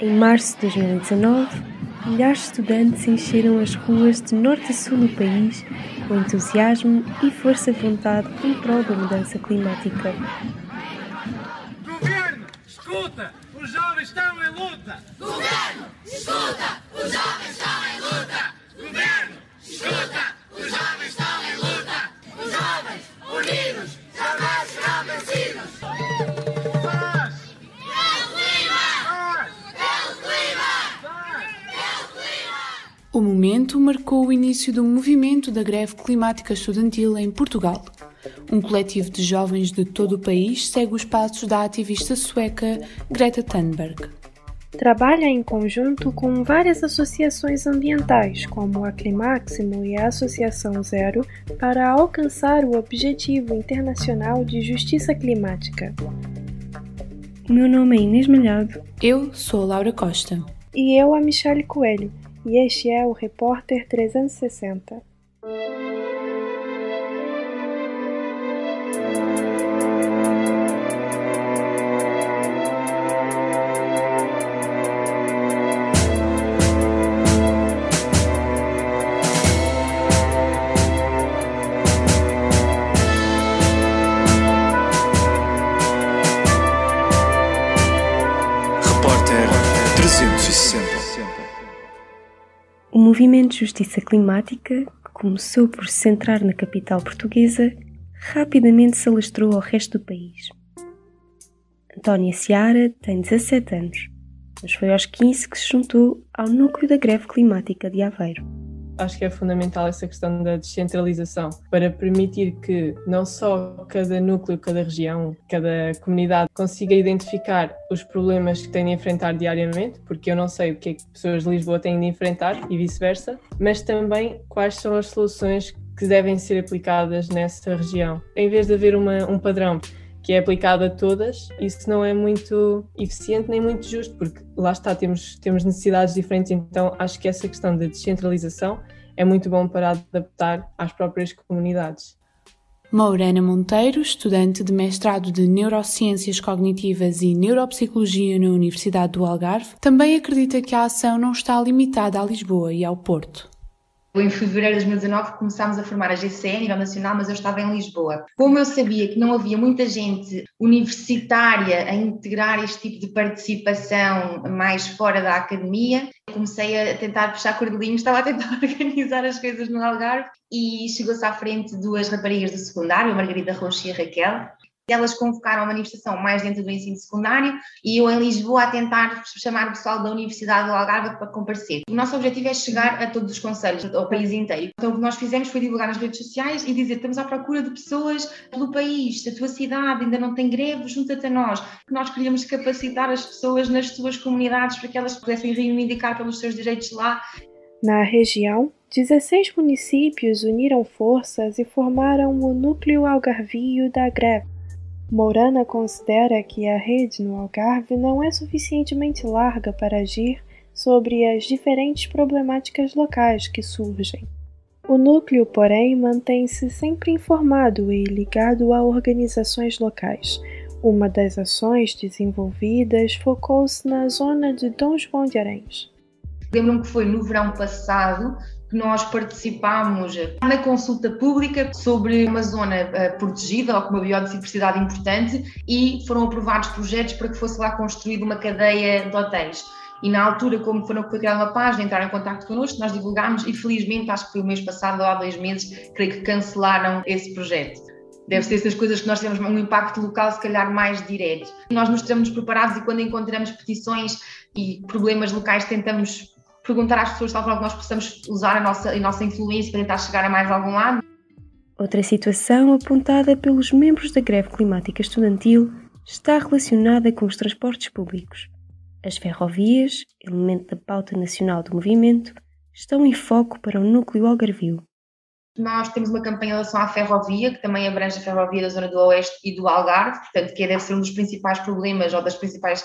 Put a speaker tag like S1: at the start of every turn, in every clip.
S1: Em março de 2019, milhares de estudantes encheram as ruas de norte a sul do país com entusiasmo e força de vontade em prol da mudança climática.
S2: Governo, escuta! Os jovens estão em luta!
S3: Governo, escuta! Os jovens estão em luta! Governo, escuta! Os jovens estão em luta! Os jovens, unidos, jamais serão vencidos!
S2: Paz!
S3: Pelo clima!
S2: Paz!
S3: Pelo clima!
S2: Paz!
S3: Pelo clima!
S4: O momento marcou o início do movimento da greve climática estudantil em Portugal. Um coletivo de jovens de todo o país segue os passos da ativista sueca Greta Thunberg.
S1: Trabalha em conjunto com várias associações ambientais, como a Climáximo e a Associação Zero, para alcançar o Objetivo Internacional de Justiça Climática. O meu nome é Inês Malhado.
S4: Eu sou a Laura Costa.
S1: E eu, a Michelle Coelho. E este é o Repórter 360.
S5: Repórter 360.
S1: O movimento de justiça climática, que começou por se centrar na capital portuguesa, rapidamente se alastrou ao resto do país. Antónia Seara tem 17 anos, mas foi aos 15 que se juntou ao núcleo da greve climática de Aveiro.
S6: Acho que é fundamental essa questão da descentralização para permitir que não só cada núcleo, cada região, cada comunidade consiga identificar os problemas que têm de enfrentar diariamente, porque eu não sei o que é que pessoas de Lisboa têm de enfrentar e vice-versa, mas também quais são as soluções que devem ser aplicadas nessa região. Em vez de haver um padrão que é aplicado a todas, isso não é muito eficiente nem muito justo, porque lá está, temos necessidades diferentes, então acho que essa questão da descentralização é muito bom para adaptar às próprias comunidades.
S4: Mourana Monteiro, estudante de mestrado de Neurociências Cognitivas e Neuropsicologia na Universidade do Algarve, também acredita que a ação não está limitada a Lisboa e ao Porto.
S7: Em fevereiro de 2019 começámos a formar a GCE a nível nacional, mas eu estava em Lisboa. Como eu sabia que não havia muita gente universitária a integrar este tipo de participação mais fora da academia, comecei a tentar puxar cordelinhos, estava a tentar organizar as coisas no Algarve e chegou-se à frente duas raparigas do secundário, a Margarida Rocha e a Raquel. Elas convocaram a manifestação mais dentro do ensino secundário e eu em Lisboa a tentar chamar o pessoal da Universidade do Algarve para comparecer. O nosso objetivo é chegar a todos os concelhos, ao país inteiro. Então o que nós fizemos foi divulgar nas redes sociais e dizer: estamos à procura de pessoas pelo país, se a tua cidade ainda não tem greve, junta-te a nós. Nós queríamos capacitar as pessoas nas suas comunidades para que elas pudessem reivindicar pelos seus direitos lá.
S1: Na região, 16 municípios uniram forças e formaram o núcleo algarvio da greve. Mourana considera que a rede no Algarve não é suficientemente larga para agir sobre as diferentes problemáticas locais que surgem. O núcleo, porém, mantém-se sempre informado e ligado a organizações locais. Uma das ações desenvolvidas focou-se na zona de Dom João de Aréns.
S7: Lembro-me que foi no verão passado que nós participámos na consulta pública sobre uma zona protegida ou com uma biodiversidade importante e foram aprovados projetos para que fosse lá construída uma cadeia de hotéis. E na altura, como foi criada uma página, entraram em contato connosco, nós divulgámos e felizmente, acho que foi o mês passado ou há 2 meses, creio que cancelaram esse projeto. Deve ser essas coisas que nós temos um impacto local, se calhar, mais direto. Nós mostramos preparados e quando encontramos petições e problemas locais tentamos perguntar às pessoas, tal forma que nós possamos usar a nossa influência para tentar chegar a mais algum lado.
S1: Outra situação apontada pelos membros da greve climática estudantil está relacionada com os transportes públicos. As ferrovias, elemento da pauta nacional do movimento, estão em foco para o núcleo algarvio.
S7: Nós temos uma campanha em relação à ferrovia, que também abrange a ferrovia da zona do Oeste e do Algarve, portanto, que deve ser um dos principais problemas ou das principais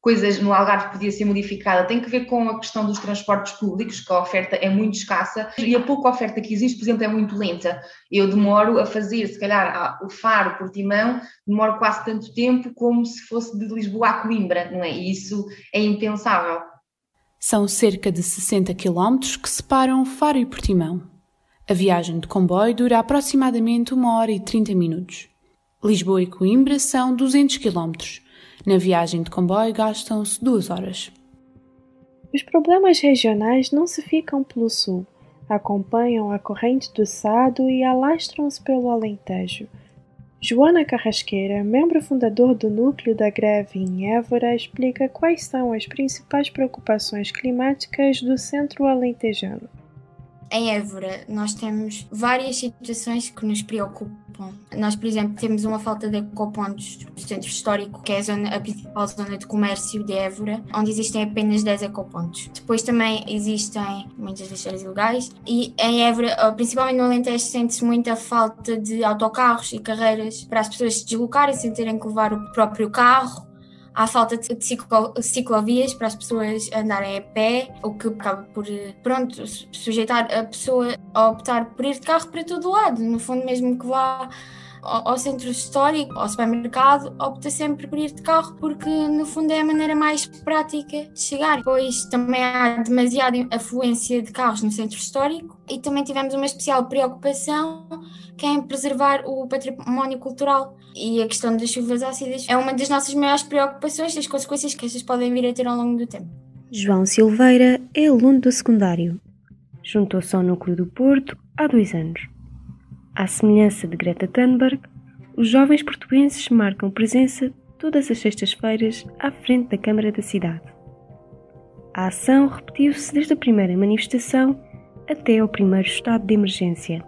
S7: coisas no Algarve podia ser modificada, tem que ver com a questão dos transportes públicos, que a oferta é muito escassa e a pouca oferta que existe, por exemplo, é muito lenta. Eu demoro a fazer, se calhar, o Faro, Portimão, demoro quase tanto tempo como se fosse de Lisboa a Coimbra, não é? E isso é impensável.
S4: São cerca de 60 km que separam Faro e Portimão. A viagem de comboio dura aproximadamente 1 hora e 30 minutos. Lisboa e Coimbra são 200 km. Na viagem de comboio gastam-se 2 horas.
S1: Os problemas regionais não se ficam pelo sul, acompanham a corrente do Sado e alastram-se pelo Alentejo. Joana Carrasqueira, membro fundador do Núcleo da Greve em Évora, explica quais são as principais preocupações climáticas do centro alentejano.
S8: Em Évora, nós temos várias situações que nos preocupam. Nós, por exemplo, temos uma falta de ecopontos no centro histórico, que é a principal zona de comércio de Évora, onde existem apenas 10 ecopontos. Depois também existem muitas lixeiras ilegais e em Évora, principalmente no Alentejo, sente-se muita falta de autocarros e carreiras para as pessoas se deslocarem sem terem que levar o próprio carro. Há falta de ciclovias para as pessoas andarem a pé, o que acaba por, sujeitar a pessoa a optar por ir de carro para todo lado. No fundo, mesmo que vá ao centro histórico, ao supermercado, opta sempre por ir de carro, porque no fundo é a maneira mais prática de chegar. Depois também há demasiada afluência de carros no centro histórico e também tivemos uma especial preocupação que é em preservar o património cultural. E a questão das chuvas ácidas é uma das nossas maiores preocupações e as consequências que estas podem vir a ter ao longo do tempo.
S9: João Silveira é aluno do secundário. Juntou-se ao Núcleo do Porto há 2 anos. À semelhança de Greta Thunberg, os jovens portugueses marcam presença todas as sextas-feiras à frente da Câmara da cidade. A ação repetiu-se desde a primeira manifestação até ao primeiro estado de emergência.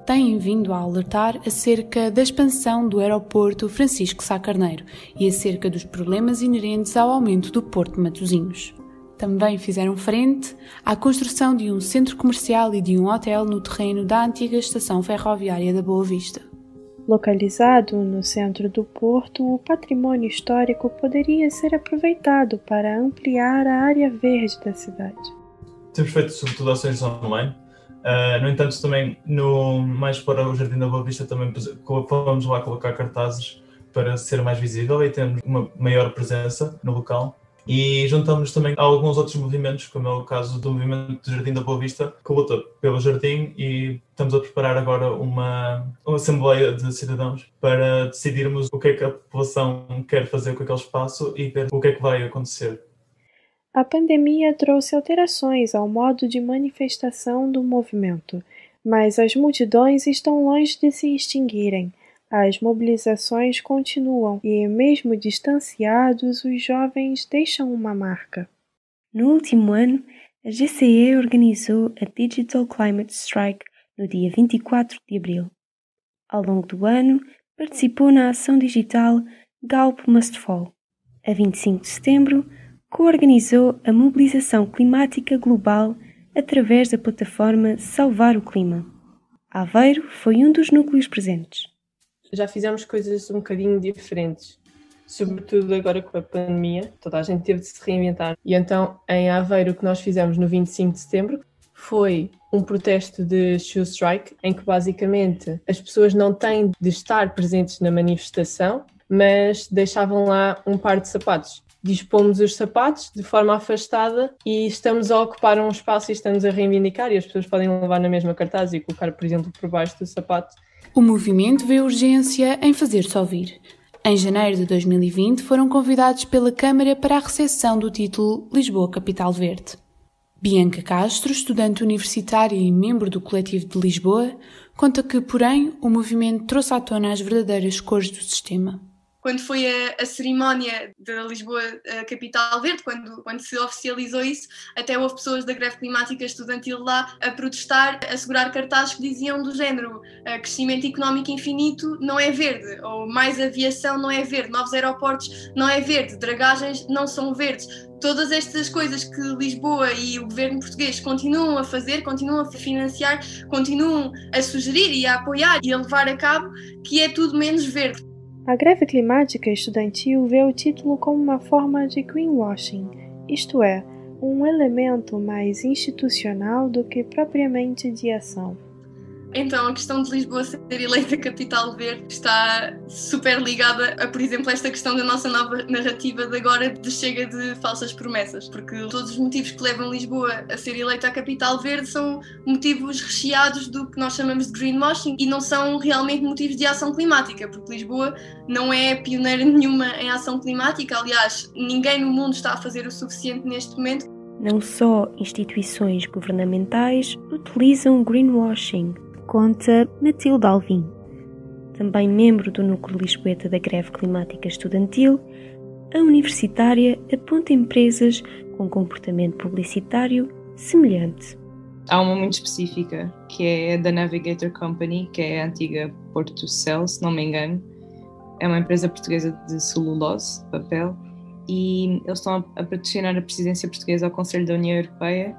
S4: Têm vindo a alertar acerca da expansão do aeroporto Francisco Sá Carneiro e acerca dos problemas inerentes ao aumento do Porto de Matosinhos. Também fizeram frente à construção de um centro comercial e de um hotel no terreno da antiga estação ferroviária da Boa Vista.
S1: Localizado no centro do Porto, o patrimônio histórico poderia ser aproveitado para ampliar a área verde da cidade.
S10: Temos feito sobretudo ações online. No entanto, também mais para o Jardim da Boa Vista também vamos lá colocar cartazes para ser mais visível e termos uma maior presença no local. E juntamos também a alguns outros movimentos, como é o caso do movimento do Jardim da Boa Vista, que luta pelo jardim, e estamos a preparar agora uma assembleia de cidadãos para decidirmos o que é que a população quer fazer com aquele espaço e ver o que é que vai acontecer.
S1: A pandemia trouxe alterações ao modo de manifestação do movimento, mas as multidões estão longe de se extinguirem. As mobilizações continuam e, mesmo distanciados, os jovens deixam uma marca.
S9: No último ano, a GCE organizou a Digital Climate Strike no dia 24 de abril. Ao longo do ano, participou na ação digital Galp Must Fall. A 25 de setembro, coorganizou a mobilização climática global através da plataforma Salvar o Clima. Aveiro foi um dos núcleos presentes.
S6: Já fizemos coisas um bocadinho diferentes, sobretudo agora com a pandemia, toda a gente teve de se reinventar. E então, em Aveiro, o que nós fizemos no 25 de setembro foi um protesto de shoe strike, em que basicamente as pessoas não têm de estar presentes na manifestação, mas deixavam lá um par de sapatos. Dispomos os sapatos de forma afastada e estamos a ocupar um espaço e estamos a reivindicar, e as pessoas podem levar na mesma cartaz e colocar, por exemplo, por baixo do sapato.
S4: O movimento vê urgência em fazer-se ouvir. Em janeiro de 2020 foram convidados pela Câmara para a recepção do título Lisboa Capital Verde. Bianca Castro, estudante universitária e membro do Coletivo de Lisboa, conta que, porém, o movimento trouxe à tona as verdadeiras cores do sistema.
S11: Quando foi a cerimónia da Lisboa Capital Verde, quando se oficializou isso, até houve pessoas da greve climática estudantil lá a protestar, a segurar cartazes que diziam do género: crescimento económico infinito não é verde, ou mais aviação não é verde, novos aeroportos não é verde, dragagens não são verdes. Todas estas coisas que Lisboa e o governo português continuam a fazer, continuam a financiar, continuam a sugerir e a apoiar e a levar a cabo, que é tudo menos verde.
S1: A greve climática estudantil vê o título como uma forma de greenwashing, isto é, um elemento mais institucional do que propriamente de ação.
S11: Então, a questão de Lisboa ser eleita capital verde está super ligada a, por exemplo, esta questão da nossa nova narrativa de agora de chega de falsas promessas, porque todos os motivos que levam Lisboa a ser eleita a capital verde são motivos recheados do que nós chamamos de greenwashing e não são realmente motivos de ação climática, porque Lisboa não é pioneira nenhuma em ação climática, aliás, ninguém no mundo está a fazer o suficiente neste momento.
S9: Não só instituições governamentais utilizam greenwashing, conta Matilde Alvim. Também membro do Núcleo Lisboeta da Greve Climática Estudantil, a universitária aponta empresas com comportamento publicitário semelhante.
S12: Há uma muito específica, que é a da Navigator Company, que é a antiga Portucel, se não me engano. É uma empresa portuguesa de celulose, papel, e eles estão a patrocinar a presidência portuguesa ao Conselho da União Europeia.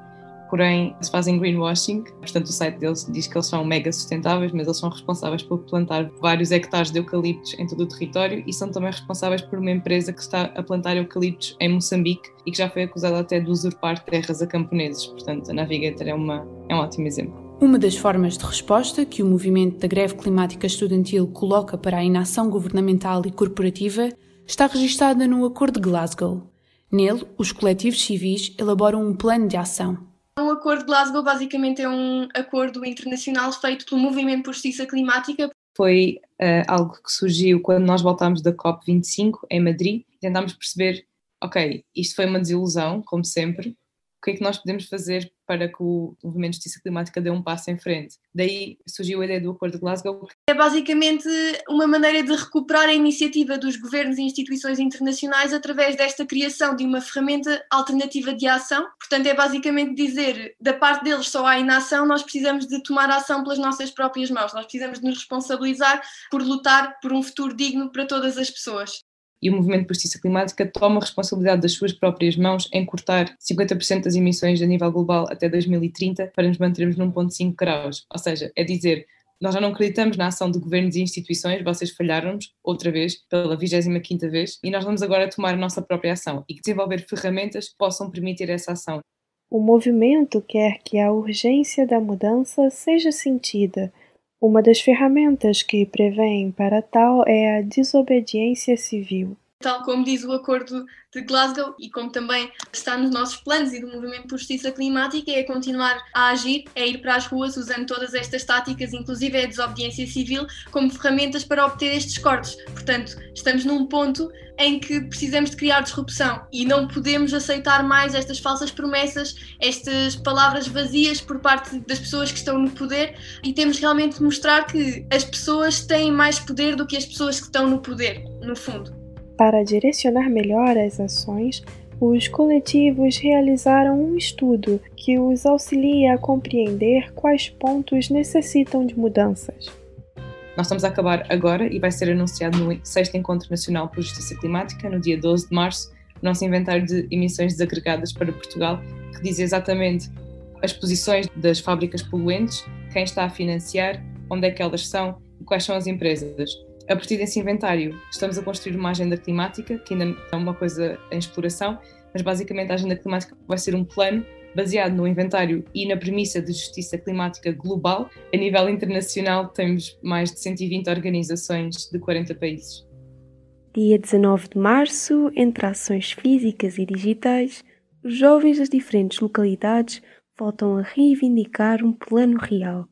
S12: Porém, eles fazem greenwashing, portanto o site deles diz que eles são mega sustentáveis, mas eles são responsáveis por plantar vários hectares de eucaliptos em todo o território e são também responsáveis por uma empresa que está a plantar eucaliptos em Moçambique e que já foi acusada até de usurpar terras a camponeses. Portanto, a Navigator é um ótimo exemplo.
S4: Uma das formas de resposta que o movimento da greve climática estudantil coloca para a inação governamental e corporativa está registada no Acordo de Glasgow. Nele, os coletivos civis elaboram um plano de ação.
S11: O Acordo de Glasgow basicamente é um acordo internacional feito pelo Movimento por Justiça Climática.
S12: Foi algo que surgiu quando nós voltámos da COP25 em Madrid. Tentámos perceber, ok, isto foi uma desilusão, como sempre. O que é que nós podemos fazer para que o Movimento de Justiça Climática dê um passo em frente? Daí surgiu a ideia do Acordo de Glasgow.
S11: É basicamente uma maneira de recuperar a iniciativa dos governos e instituições internacionais através desta criação de uma ferramenta alternativa de ação. Portanto, é basicamente dizer, da parte deles só há inação, nós precisamos de tomar ação pelas nossas próprias mãos. Nós precisamos de nos responsabilizar por lutar por um futuro digno para todas as pessoas.
S12: E o Movimento por Justiça Climática toma a responsabilidade das suas próprias mãos em cortar 50% das emissões a nível global até 2030 para nos mantermos num 1,5 graus. Ou seja, é dizer, nós já não acreditamos na ação de governos e instituições, vocês falharam-nos outra vez, pela 25ª vez, e nós vamos agora tomar a nossa própria ação e desenvolver ferramentas que possam permitir essa ação.
S1: O movimento quer que a urgência da mudança seja sentida. Uma das ferramentas que prevêem para tal é a desobediência civil.
S11: Tal como diz o Acordo de Glasgow e como também está nos nossos planos e do Movimento por Justiça Climática, é continuar a agir, é ir para as ruas usando todas estas táticas, inclusive a desobediência civil, como ferramentas para obter estes cortes. Portanto, estamos num ponto em que precisamos de criar disrupção e não podemos aceitar mais estas falsas promessas, estas palavras vazias por parte das pessoas que estão no poder e temos realmente de mostrar que as pessoas têm mais poder do que as pessoas que estão no poder, no fundo.
S1: Para direcionar melhor as ações, os coletivos realizaram um estudo que os auxilia a compreender quais pontos necessitam de mudanças.
S12: Nós estamos a acabar agora e vai ser anunciado no 6º Encontro Nacional por Justiça Climática, no dia 12 de março, o nosso inventário de emissões desagregadas para Portugal, que diz exatamente as posições das fábricas poluentes, quem está a financiar, onde é que elas são e quais são as empresas. A partir desse inventário, estamos a construir uma agenda climática, que ainda é uma coisa em exploração, mas basicamente a agenda climática vai ser um plano baseado no inventário e na premissa de justiça climática global. A nível internacional, temos mais de 120 organizações de 40 países.
S9: Dia 19 de março, entre ações físicas e digitais, os jovens das diferentes localidades voltam a reivindicar um plano real.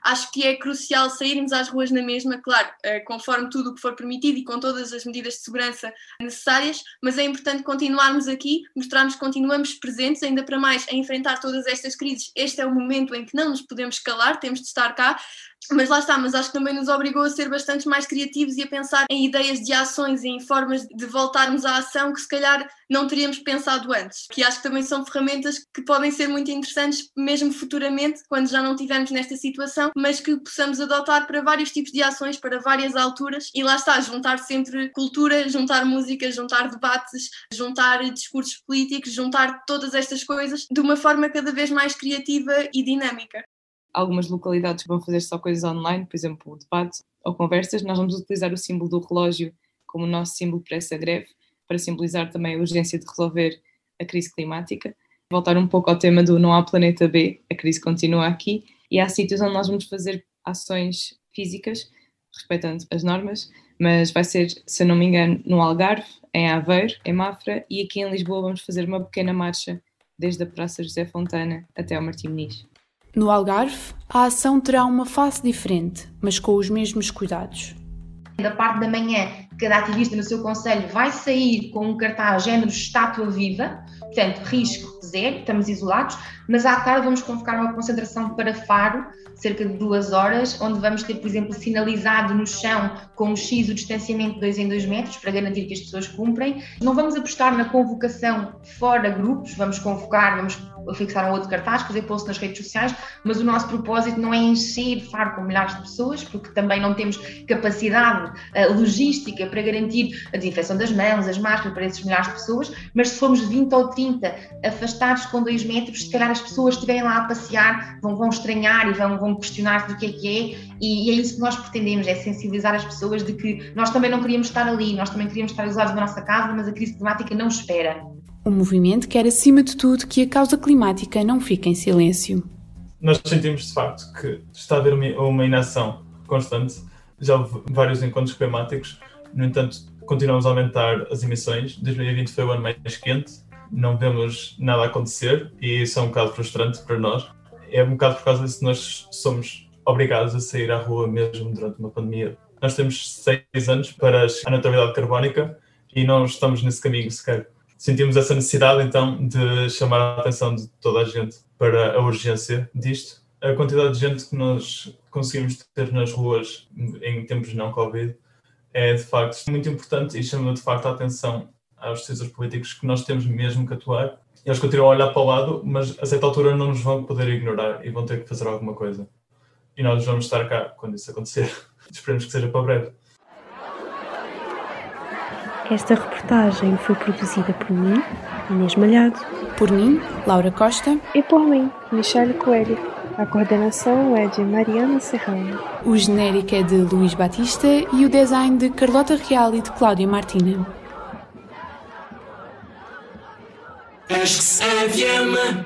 S11: Acho que é crucial sairmos às ruas na mesma, claro, conforme tudo o que for permitido e com todas as medidas de segurança necessárias, mas é importante continuarmos aqui, mostrarmos que continuamos presentes, ainda para mais a enfrentar todas estas crises. Este é o momento em que não nos podemos calar, temos de estar cá. Mas lá está, mas acho que também nos obrigou a ser bastante mais criativos e a pensar em ideias de ações e em formas de voltarmos à ação que se calhar não teríamos pensado antes, que acho que também são ferramentas que podem ser muito interessantes mesmo futuramente, quando já não estivermos nesta situação, mas que possamos adotar para vários tipos de ações, para várias alturas, e lá está, juntar sempre cultura, juntar música, juntar debates, juntar discursos políticos, juntar todas estas coisas de uma forma cada vez mais criativa e dinâmica.
S12: Algumas localidades vão fazer só coisas online, por exemplo, o debate. ou conversas. Nós vamos utilizar o símbolo do relógio como o nosso símbolo para essa greve, para simbolizar também a urgência de resolver a crise climática. Voltar um pouco ao tema do não há planeta B, a crise continua aqui, e há sítios onde nós vamos fazer ações físicas, respeitando as normas, mas vai ser, se não me engano, no Algarve, em Aveiro, em Mafra, e aqui em Lisboa vamos fazer uma pequena marcha desde a Praça José Fontana até ao Martim Moniz.
S4: No Algarve, a ação terá uma face diferente, mas com os mesmos cuidados.
S7: Da parte da manhã, cada ativista no seu concelho vai sair com um cartaz género estátua viva, portanto, risco zero, estamos isolados, mas à tarde vamos convocar uma concentração para Faro, cerca de 2 horas, onde vamos ter, por exemplo, sinalizado no chão com um X o distanciamento de 2 em 2 metros, para garantir que as pessoas cumprem. Não vamos apostar na convocação fora grupos, vamos convocar, vamos fixar um outro cartaz, fazer post nas redes sociais, mas o nosso propósito não é encher Faro com milhares de pessoas, porque também não temos capacidade logística para garantir a desinfecção das mãos, as máscaras para esses milhares de pessoas, mas se formos 20 ou 30 afastados com 2 metros, se calhar as pessoas que estiverem lá a passear vão estranhar e vão questionar-se do que é, e é isso que nós pretendemos, é sensibilizar as pessoas de que nós também não queríamos estar ali, nós também queríamos estar isolados na nossa casa, mas a crise climática não espera.
S4: O movimento quer, acima de tudo, que a causa climática não fique em silêncio.
S10: Nós sentimos, de facto, que está a haver uma inação constante. Já houve vários encontros climáticos, no entanto, continuamos a aumentar as emissões. 2020 foi o ano mais quente, não vemos nada acontecer e isso é um bocado frustrante para nós. É um bocado por causa disso que nós somos obrigados a sair à rua mesmo durante uma pandemia. Nós temos 6 anos para a neutralidade carbónica e não estamos nesse caminho sequer. Sentimos essa necessidade, então, de chamar a atenção de toda a gente para a urgência disto. A quantidade de gente que nós conseguimos ter nas ruas em tempos não Covid é, de facto, muito importante e chama, de facto, a atenção aos decisores políticos que nós temos mesmo que atuar. Eles continuam a olhar para o lado, mas a certa altura não nos vão poder ignorar e vão ter que fazer alguma coisa. E nós vamos estar cá quando isso acontecer. Esperemos que seja para breve.
S9: Esta reportagem foi produzida por mim, Inês Malhado,
S4: por mim, Laura Costa,
S1: e por mim, Michele Coelho. A coordenação é de Mariana Serrano.
S4: O genérico é de Luís Batista e o design de Carlota Real e de Cláudia Martina.
S3: FM